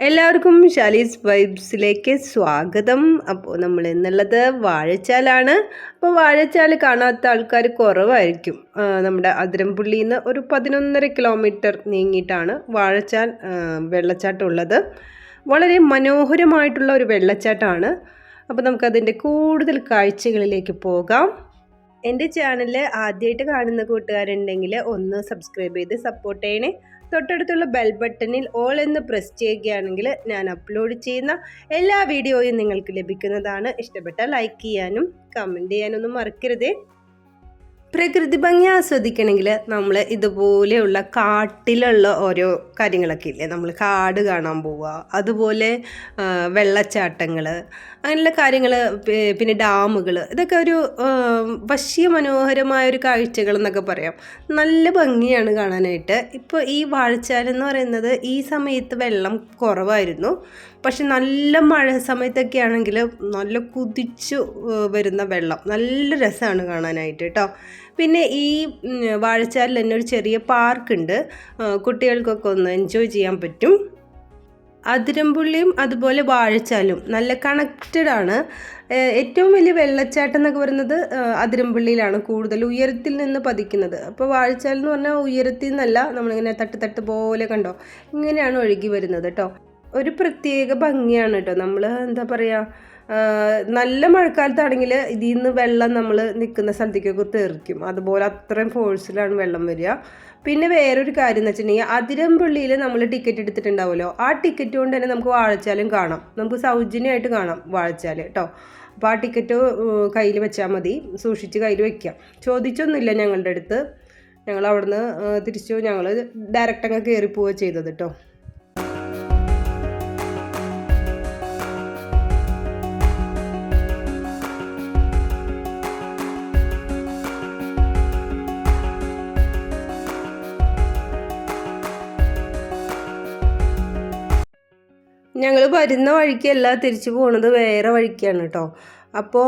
എല്ലാവർക്കും ഷാലീസ് വൈബ്സിലേക്ക് സ്വാഗതം. അപ്പോൾ നമ്മൾ എന്നുള്ളത് വാഴച്ചാലാണ്. അപ്പോൾ വാഴച്ചാൽ കാണാത്ത ആൾക്കാർ കുറവായിരിക്കും. നമ്മുടെ അതിരമ്പുള്ളിയിൽ നിന്ന് ഒരു 11.5 കിലോമീറ്റർ നീങ്ങിയിട്ടാണ് വാഴച്ചാൽ വെള്ളച്ചാട്ടം ഉള്ളത്. വളരെ മനോഹരമായിട്ടുള്ള ഒരു വെള്ളച്ചാട്ടമാണ്. അപ്പോൾ നമുക്കതിൻ്റെ കൂടുതൽ കാഴ്ചകളിലേക്ക് പോകാം. എൻ്റെ ചാനൽ ആദ്യമായിട്ട് കാണുന്ന കൂട്ടുകാരുണ്ടെങ്കിൽ ഒന്ന് സബ്സ്ക്രൈബ് ചെയ്ത് സപ്പോർട്ട് ചെയ്യണേ. തൊട്ടടുത്തുള്ള ബെൽ ബട്ടണിൽ ഓൾ എന്ന് പ്രസ് ചെയ്യുകയാണെങ്കിൽ ഞാൻ അപ്ലോഡ് ചെയ്യുന്ന എല്ലാ വീഡിയോയും നിങ്ങൾക്ക് ലഭിക്കുന്നതാണ്. ഇഷ്ടപ്പെട്ടാൽ ലൈക്ക് ചെയ്യാനും കമൻറ്റ് ചെയ്യാനൊന്നും മറക്കരുതേ. പ്രകൃതി ഭംഗി ആസ്വദിക്കണമെങ്കിൽ നമ്മൾ ഇതുപോലെയുള്ള കാട്ടിലുള്ള ഓരോ കാര്യങ്ങളൊക്കെ ഇല്ലേ, നമ്മൾ കാട് കാണാൻ പോവുക, അതുപോലെ വെള്ളച്ചാട്ടങ്ങൾ, അങ്ങനെയുള്ള കാര്യങ്ങൾ, പിന്നെ ഡാമുകൾ, ഇതൊക്കെ ഒരു വശ്യ മനോഹരമായൊരു കാഴ്ചകൾ എന്നൊക്കെ പറയാം. നല്ല ഭംഗിയാണ് കാണാനായിട്ട്. ഇപ്പോൾ ഈ വാഴച്ചാൽ എന്ന് പറയുന്നത് ഈ സമയത്ത് വെള്ളം കുറവായിരുന്നു. പക്ഷെ നല്ല മഴ സമയത്തൊക്കെ ആണെങ്കിൽ നല്ല കുതിച്ചു വരുന്ന വെള്ളം, നല്ല രസമാണ് കാണാനായിട്ട് കേട്ടോ. പിന്നെ ഈ വാഴച്ചാലിൽ തന്നെ ഒരു ചെറിയ പാർക്കുണ്ട്, കുട്ടികൾക്കൊക്കെ ഒന്ന് എൻജോയ് ചെയ്യാൻ പറ്റും. അതിരമ്പുള്ളിയും അതുപോലെ വാഴച്ചാലും നല്ല കണക്റ്റഡ് ആണ്. ഏറ്റവും വലിയ വെള്ളച്ചാട്ടം എന്നൊക്കെ പറയുന്നത് അതിരമ്പുള്ളിയിലാണ്, കൂടുതൽ ഉയരത്തിൽ നിന്ന് പതിക്കുന്നത്. അപ്പോൾ വാഴച്ചാൽ എന്ന് പറഞ്ഞാൽ ഉയരത്തിൽ നിന്നല്ല, നമ്മളിങ്ങനെ തട്ട് പോലെ കണ്ടോ ഇങ്ങനെയാണ് ഒഴുകി വരുന്നത് കേട്ടോ. ഒരു പ്രത്യേക ഭംഗിയാണ് കേട്ടോ. നമ്മൾ എന്താ പറയുക, നല്ല മഴക്കാലത്താണെങ്കിൽ ഇതിൽ നിന്ന് വെള്ളം നമ്മൾ നിൽക്കുന്ന സ്ഥലത്തേക്കൊക്കെ തെറിക്കും. അതുപോലെ അത്രയും ഫോഴ്സിലാണ് വെള്ളം വരിക. പിന്നെ വേറൊരു കാര്യം എന്ന് വെച്ചിട്ടുണ്ടെങ്കിൽ അതിരമ്പുള്ളിയിൽ നമ്മൾ ടിക്കറ്റ് എടുത്തിട്ടുണ്ടാവുമല്ലോ, ആ ടിക്കറ്റ് കൊണ്ട് തന്നെ നമുക്ക് വാഴച്ചാലും കാണാം. നമുക്ക് സൗജന്യമായിട്ട് കാണാം വാഴച്ചാൽ കേട്ടോ. അപ്പോൾ ആ ടിക്കറ്റ് കയ്യിൽ വെച്ചാൽ മതി, സൂക്ഷിച്ച് കയ്യിൽ വയ്ക്കാം. ചോദിച്ചൊന്നുമില്ല ഞങ്ങളുടെ അടുത്ത്. ഞങ്ങൾ അവിടുന്ന് തിരിച്ചു ഞങ്ങൾ ഡയറക്റ്റ് അങ്ങ് കയറി പോവുക ചെയ്തത് കേട്ടോ. ഞങ്ങൾ വരുന്ന വഴിക്കല്ല തിരിച്ചു പോകുന്നത്, വേറെ വഴിക്കാണ് കേട്ടോ. അപ്പോൾ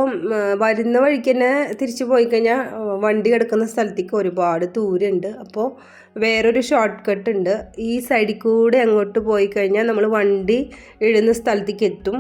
വരുന്ന വഴിക്ക് തന്നെ തിരിച്ചു പോയി കഴിഞ്ഞാൽ വണ്ടി കിടക്കുന്ന സ്ഥലത്തേക്ക് ഒരുപാട് ദൂരമുണ്ട്. അപ്പോൾ വേറൊരു ഷോർട്ട് കട്ട് ഉണ്ട്. ഈ സൈഡിൽ കൂടെ അങ്ങോട്ട് പോയി കഴിഞ്ഞാൽ നമ്മൾ വണ്ടി ഇടുന്ന സ്ഥലത്തേക്ക് എത്തും.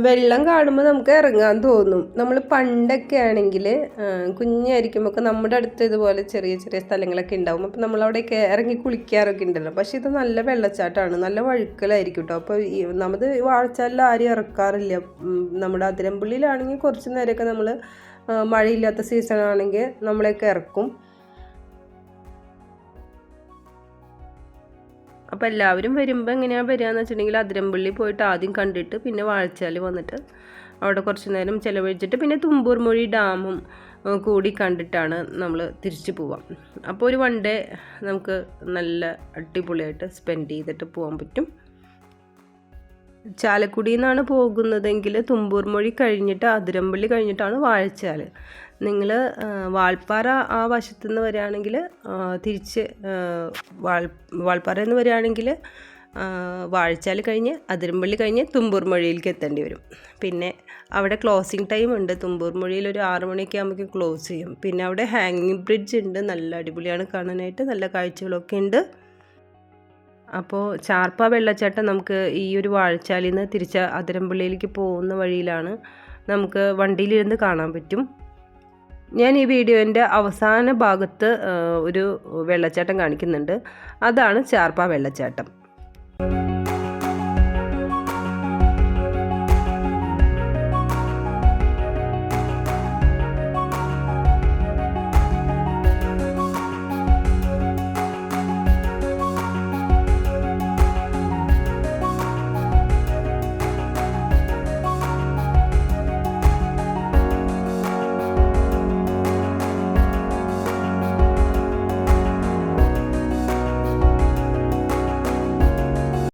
വെള്ളം കാണുമ്പോൾ നമുക്ക് ഇറങ്ങാൻ തോന്നും. നമ്മൾ പണ്ടൊക്കെ ആണെങ്കിൽ കുഞ്ഞായിരിക്കുമ്പോൾ നമ്മുടെ അടുത്ത് ഇതുപോലെ ചെറിയ ചെറിയ സ്ഥലങ്ങളൊക്കെ ഉണ്ടാവും. അപ്പോൾ നമ്മളവിടെയൊക്കെ ഇറങ്ങി കുളിക്കാറൊക്കെ ഉണ്ടല്ലോ. പക്ഷേ ഇത് നല്ല വെള്ളച്ചാട്ടമാണ്, നല്ല വഴുക്കലായിരിക്കും കേട്ടോ. അപ്പോൾ നമ്മൾ വാഴച്ചാലിൽ ആരും ഇറക്കാറില്ല. നമ്മുടെ അതിരമ്പുള്ളിയിലാണെങ്കിൽ കുറച്ച് നേരമൊക്കെ നമ്മൾ മഴയില്ലാത്ത സീസണാണെങ്കിൽ നമ്മളെയൊക്കെ ഇറക്കും. അപ്പോൾ എല്ലാവരും വരുമ്പോൾ എങ്ങനെയാണ് വരികയെന്ന് വെച്ചിട്ടുണ്ടെങ്കിൽ അതിരമ്പള്ളി പോയിട്ട് ആദ്യം കണ്ടിട്ട് പിന്നെ വാഴച്ചാൽ വന്നിട്ട് അവിടെ കുറച്ച് നേരം ചിലവഴിച്ചിട്ട് പിന്നെ തുമ്പൂർ മൊഴി ഡാമും കൂടി കണ്ടിട്ടാണ് നമ്മൾ തിരിച്ചു പോവാം. അപ്പോൾ ഒരു 1 ഡേ നമുക്ക് നല്ല അടിപൊളിയായിട്ട് സ്പെൻഡ് ചെയ്തിട്ട് പോകാൻ പറ്റും. ചാലക്കുടിയിൽ നിന്നാണ് പോകുന്നതെങ്കിൽ തുമ്പൂർ മൊഴി കഴിഞ്ഞിട്ട് അതിരമ്പള്ളി കഴിഞ്ഞിട്ടാണ് വാഴച്ചാൽ. നിങ്ങൾ വാൾപ്പാറ ആ വശത്തു നിന്ന് വരികയാണെങ്കിൽ തിരിച്ച് വാൾപ്പാറയിൽ നിന്ന് വരികയാണെങ്കിൽ വാഴച്ചാൽ കഴിഞ്ഞ് അതിരമ്പള്ളി കഴിഞ്ഞ് തുമ്പൂർ മൊഴിയിലേക്ക് എത്തേണ്ടി വരും. പിന്നെ അവിടെ ക്ലോസിങ് ടൈം ഉണ്ട്. തുമ്പൂർ മൊഴിയിൽ ഒരു 6 മണിയൊക്കെ ആകുമ്പോഴേക്കും ക്ലോസ് ചെയ്യും. പിന്നെ അവിടെ ഹാങ്ങിങ് ബ്രിഡ്ജ് ഉണ്ട്, നല്ല അടിപൊളിയാണ് കാണാനായിട്ട്, നല്ല കാഴ്ചകളൊക്കെ ഉണ്ട്. അപ്പോൾ ചാർപ്പ വെള്ളച്ചാട്ടം നമുക്ക് ഈ ഒരു വാഴച്ചാലിൽ നിന്ന് തിരിച്ച് അതിരമ്പള്ളിയിലേക്ക് പോകുന്ന വഴിയിലാണ്, നമുക്ക് വണ്ടിയിലിരുന്ന് കാണാൻ പറ്റും. ഞാൻ ഈ വീഡിയോൻ്റെ അവസാന ഭാഗത്ത് ഒരു വെള്ളച്ചാട്ടം കാണിക്കുന്നുണ്ട്, അതാണ് ചാർപ്പ വെള്ളച്ചാട്ടം.